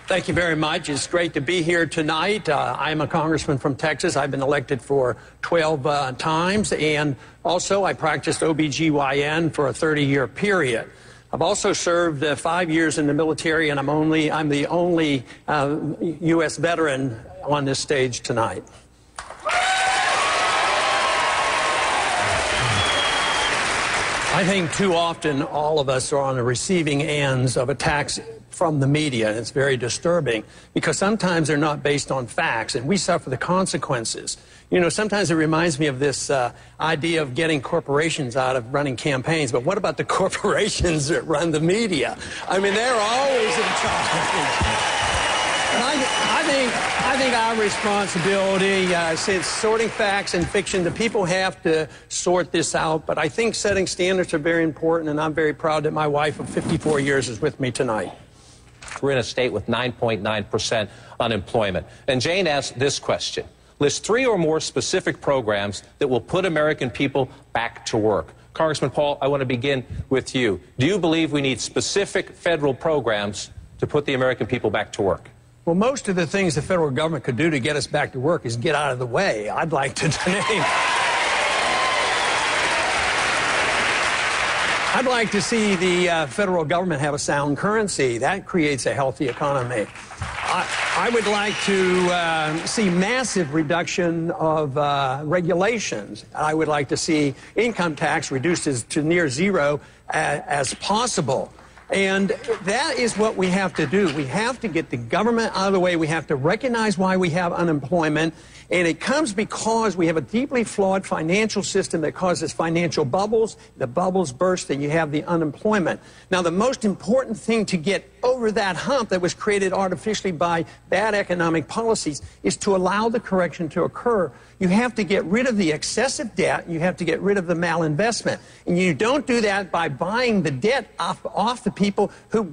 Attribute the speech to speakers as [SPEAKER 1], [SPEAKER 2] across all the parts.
[SPEAKER 1] Thank you very much. It's great to be here tonight. I'm a congressman from Texas. I've been elected for 12 times, and also I practiced OBGYN for a 30-year period. I've also served 5 years in the military, and I'm the only U.S. veteran on this stage tonight. I think too often all of us are on the receiving ends of attacks from the media, and it's very disturbing because sometimes they're not based on facts, and we suffer the consequences. You know, sometimes it reminds me of this idea of getting corporations out of running campaigns, but what about the corporations that run the media? I mean, they're always in charge. And I think our responsibility, since sorting facts and fiction, the people have to sort this out. But I think setting standards are very important, and I'm very proud that my wife of 54 years is with me tonight.
[SPEAKER 2] We're in a state with 9.9% unemployment. And Jane asked this question. List 3 or more specific programs that will put American people back to work. Congressman Paul, I want to begin with you. Do you believe we need specific federal programs to put the American people back to work?
[SPEAKER 1] Well, most of the things the federal government could do to get us back to work is get out of the way. I'd like to name. I'd like to see the federal government have a sound currency. That creates a healthy economy. I would like to see massive reduction of regulations. I would like to see income tax reduced to near zero as possible. And that is what we have to do. We have to get the government out of the way. We have to recognize why we have unemployment. And it comes because we have a deeply flawed financial system that causes financial bubbles. The bubbles burst and you have the unemployment. Now, the most important thing to get over that hump that was created artificially by bad economic policies is to allow the correction to occur. You have to get rid of the excessive debt. You have to get rid of the malinvestment. And you don't do that by buying the debt off the people who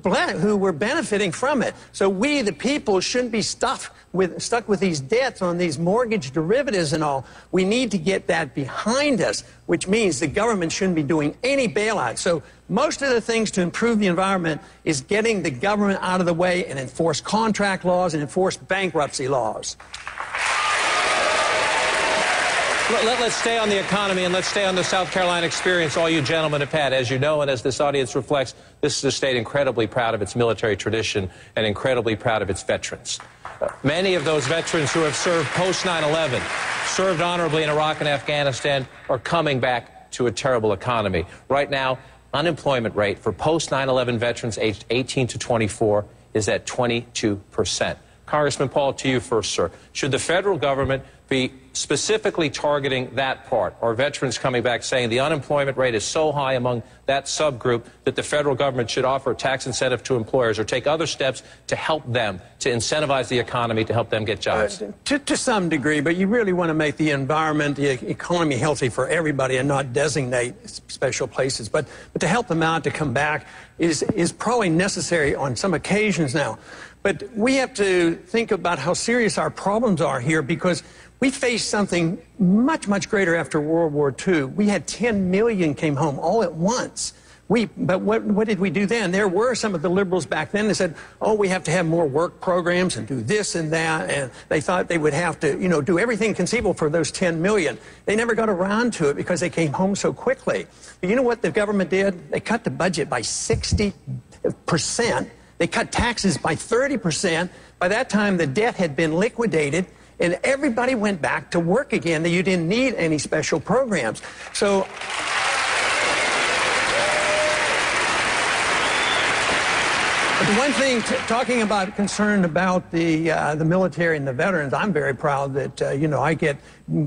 [SPEAKER 1] were benefiting from it. So we, the people, shouldn't be stuck with these debts on these mortgage derivatives and all. We need to get that behind us, which means the government shouldn't be doing any bailout. So most of the things to improve the environment is getting the government out of the way and enforce contract laws and enforce bankruptcy laws.
[SPEAKER 2] Let's stay on the economy and let's stay on the South Carolina experience all you gentlemen have had. As you know, and as this audience reflects, this is a state incredibly proud of its military tradition and incredibly proud of its veterans. Many of those veterans who have served post 9/11, served honorably in Iraq and Afghanistan, are coming back to a terrible economy. Right now, unemployment rate for post 9/11 veterans aged 18 to 24 is at 22%. Congressman Paul, to you first, sir. Should the federal government be specifically targeting that part, or veterans coming back saying the unemployment rate is so high among that subgroup that the federal government should offer a tax incentive to employers or take other steps to help them, to incentivize the economy, to help them get jobs?
[SPEAKER 1] To some degree, but you really want to make the environment, the economy healthy for everybody and not designate special places. But to help them out to come back is probably necessary on some occasions now. But we have to think about how serious our problems are here, because we faced something much, much greater after World War II. We had 10 million came home all at once. But what did we do then? There were some of the liberals back then that said, oh, we have to have more work programs and do this and that. And they thought they would have to, do everything conceivable for those 10 million. They never got around to it because they came home so quickly. But you know what the government did? They cut the budget by 60%. They cut taxes by 30%. By that time, the debt had been liquidated, and everybody went back to work again. You didn't need any special programs. So but the one thing, talking about concern about the military and the veterans, I'm very proud that, I get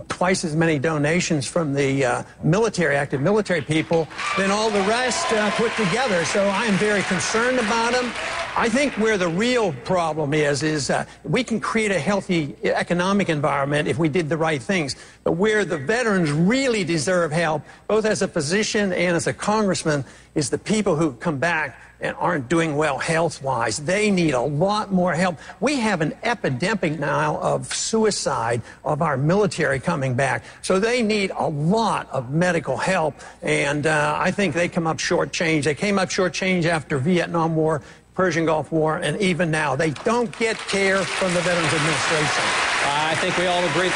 [SPEAKER 1] twice as many donations from the active military people than all the rest put together. So I am very concerned about them. I think where the real problem is we can create a healthy economic environment if we did the right things. But where the veterans really deserve help, both as a physician and as a congressman, is the people who come back and aren't doing well health-wise. They need a lot more help. We have an epidemic now of suicide of our military coming back. So they need a lot of medical help, and I think they come up shortchanged. They came up shortchanged after Vietnam War. Persian Gulf War, and even now. They don't get care from the Veterans Administration.
[SPEAKER 2] I think we all agree.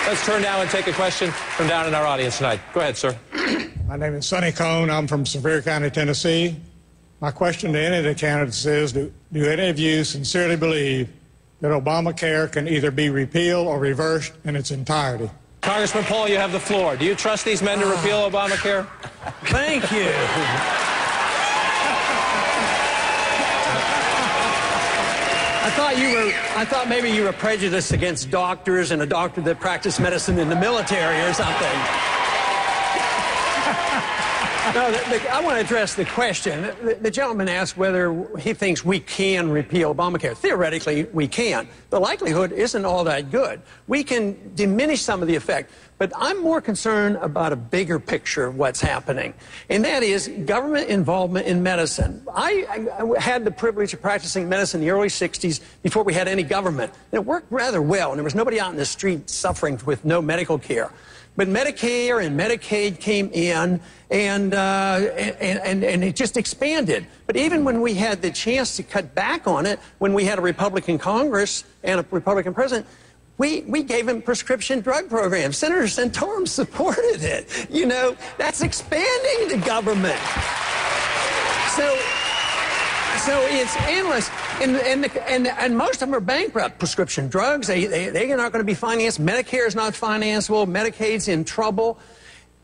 [SPEAKER 2] Let's turn now and take a question from down in our audience tonight. Go ahead, sir.
[SPEAKER 3] My name is Sonny Cohn. I'm from Sevier County, Tennessee. My question to any of the candidates is, do any of you sincerely believe that Obamacare can either be repealed or reversed in its entirety?
[SPEAKER 2] Congressman Paul, you have the floor. Do you trust these men to repeal Obamacare?
[SPEAKER 1] Thank you. I thought maybe you were prejudiced against doctors and a doctor that practiced medicine in the military or something. No, I want to address the question. The gentleman asked whether he thinks we can repeal Obamacare. Theoretically, we can. The likelihood isn't all that good. We can diminish some of the effect, but I'm more concerned about a bigger picture of what's happening, and that is government involvement in medicine. I had the privilege of practicing medicine in the early 60s before we had any government, and it worked rather well, and there was nobody out in the street suffering with no medical care. But Medicare and Medicaid came in, and it just expanded. But even when we had the chance to cut back on it, when we had a Republican Congress and a Republican president, we gave him prescription drug programs. Senator Santorum supported it. You know, that's expanding the government. So it's endless, and most of them are bankrupt. Prescription drugs, they're not going to be financed. Medicare is not financeable. Medicaid's in trouble.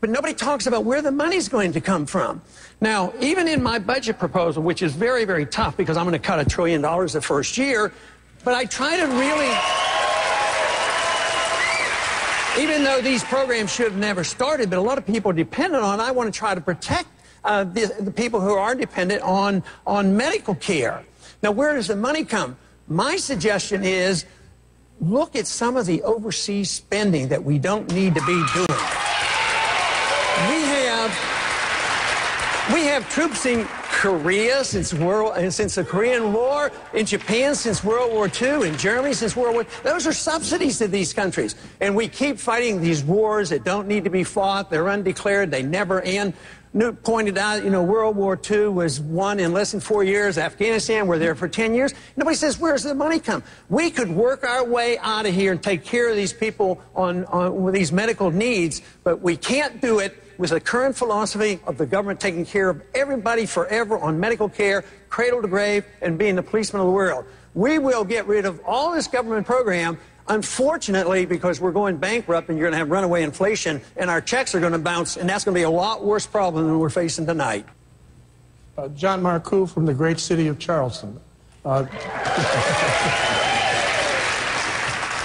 [SPEAKER 1] But nobody talks about where the money's going to come from. Now, even in my budget proposal, which is very, very tough because I'm going to cut $1 trillion the first year, but I try to really, even though these programs should have never started, but a lot of people are dependent on, I want to try to protect the people who are dependent on medical care. Now, where does the money come? My suggestion is look at some of the overseas spending that we don't need to be doing. We have troops in Korea since the Korean War, in Japan since World War II, in Germany since World War II. Those are subsidies to these countries. And we keep fighting these wars that don't need to be fought. They're undeclared. They never end. Newt pointed out, you know, World War II was won in less than 4 years. Afghanistan, we're there for 10 years. Nobody says, where's the money come? We could work our way out of here and take care of these people with these medical needs, but we can't do it with the current philosophy of the government taking care of everybody forever on medical care, cradle to grave, and being the policeman of the world. We will get rid of all this government program, unfortunately, because we're going bankrupt and you're going to have runaway inflation and our checks are going to bounce, and that's going to be a lot worse problem than we're facing tonight.
[SPEAKER 4] John Marcoux from the great city of Charleston.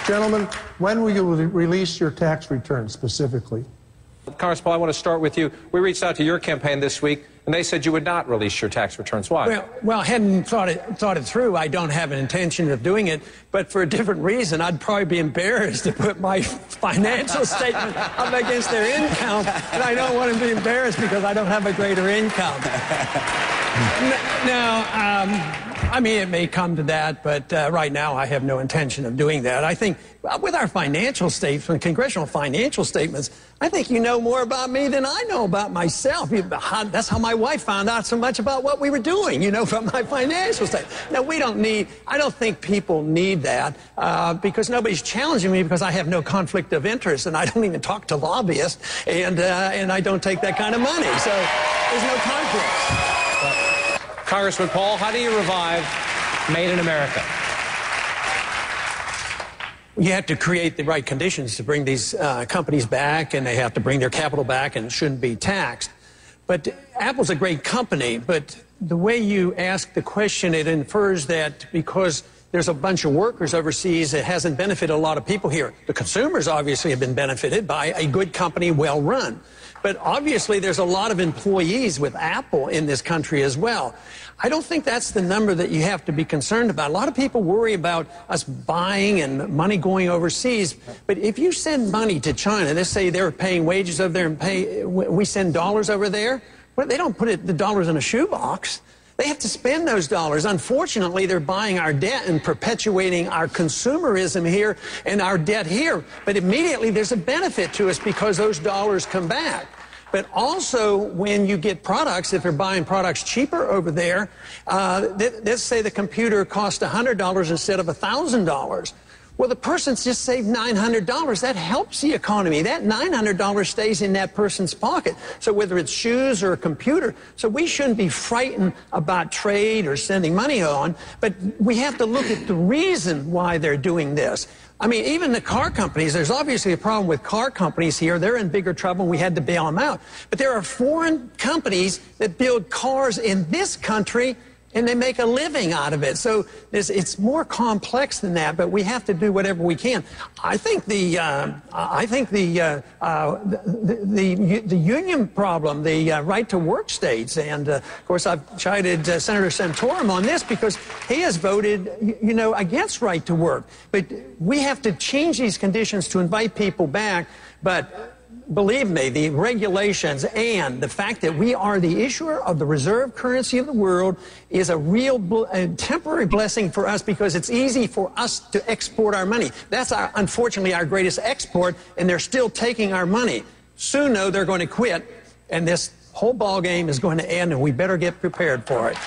[SPEAKER 4] Gentlemen, when will you release your tax return specifically?
[SPEAKER 2] Congressman Paul, I want to start with you. We reached out to your campaign this week, and they said you would not release your tax returns. Why?
[SPEAKER 1] Well, I hadn't thought it through. I don't have an intention of doing it, but for a different reason. I'd probably be embarrassed to put my financial statement up against their income, and I don't want to be embarrassed because I don't have a greater income. Now, I mean, it may come to that, but right now I have no intention of doing that. I think with our financial statements, congressional financial statements, I think you know more about me than I know about myself. That's how my wife found out so much about what we were doing, you know, from my financial statement. Now, I don't think people need that because nobody's challenging me because I have no conflict of interest and I don't even talk to lobbyists and I don't take that kind of money. So there's no conflict.
[SPEAKER 2] Congressman Paul, how do you revive Made in America?
[SPEAKER 1] You have to create the right conditions to bring these companies back, and they have to bring their capital back and shouldn't be taxed. But Apple's a great company, but the way you ask the question, it infers that because there's a bunch of workers overseas, it hasn't benefited a lot of people here. The consumers obviously have been benefited by a good company, well run. But obviously there's a lot of employees with Apple in this country as well. I don't think that's the number that you have to be concerned about. A lot of people worry about us buying and money going overseas. But if you send money to China, let's say they're paying wages over there and we send dollars over there, well, they don't put the dollars in a shoebox. They have to spend those dollars. Unfortunately, they're buying our debt and perpetuating our consumerism here and our debt here. But immediately there's a benefit to us because those dollars come back. but also when you get products, if you're buying products cheaper over there, let's say the computer cost $100 instead of $1,000. Well, the person's just saved $900. That helps the economy. That $900 stays in that person's pocket. So whether it's shoes or a computer, so we shouldn't be frightened about trade or sending money on, but we have to look at the reason why they're doing this. I mean, even the car companies, there's obviously a problem with car companies here. They're in bigger trouble, and we had to bail them out. But there are foreign companies that build cars in this country, and they make a living out of it. So it's more complex than that, but we have to do whatever we can. I think the union problem, the right to work states, and of course I've chided Senator Santorum on this because he has voted, you know, against right to work. But we have to change these conditions to invite people back. But believe me, the regulations and the fact that we are the issuer of the reserve currency of the world is a real temporary blessing for us because it's easy for us to export our money. That's unfortunately our greatest export, and they're still taking our money. Soon, though, they're going to quit, and this whole ball game is going to end, and we better get prepared for it.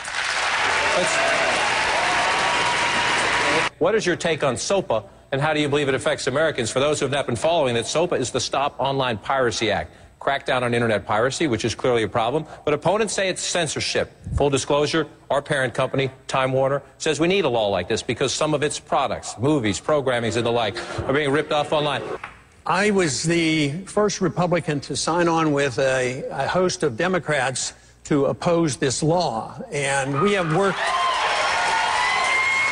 [SPEAKER 2] What is your take on SOPA? And how do you believe it affects Americans? For those who have not been following, that SOPA is the Stop Online Piracy Act. Crackdown on internet piracy, which is clearly a problem. But opponents say it's censorship. Full disclosure, our parent company, Time Warner, says we need a law like this because some of its products, movies, programmings, and the like are being ripped off online.
[SPEAKER 1] I was the first Republican to sign on with a host of Democrats to oppose this law. And we have worked...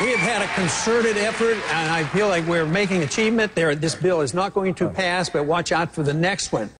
[SPEAKER 1] We have had a concerted effort, and I feel like we're making achievement there. This bill is not going to pass, but watch out for the next one.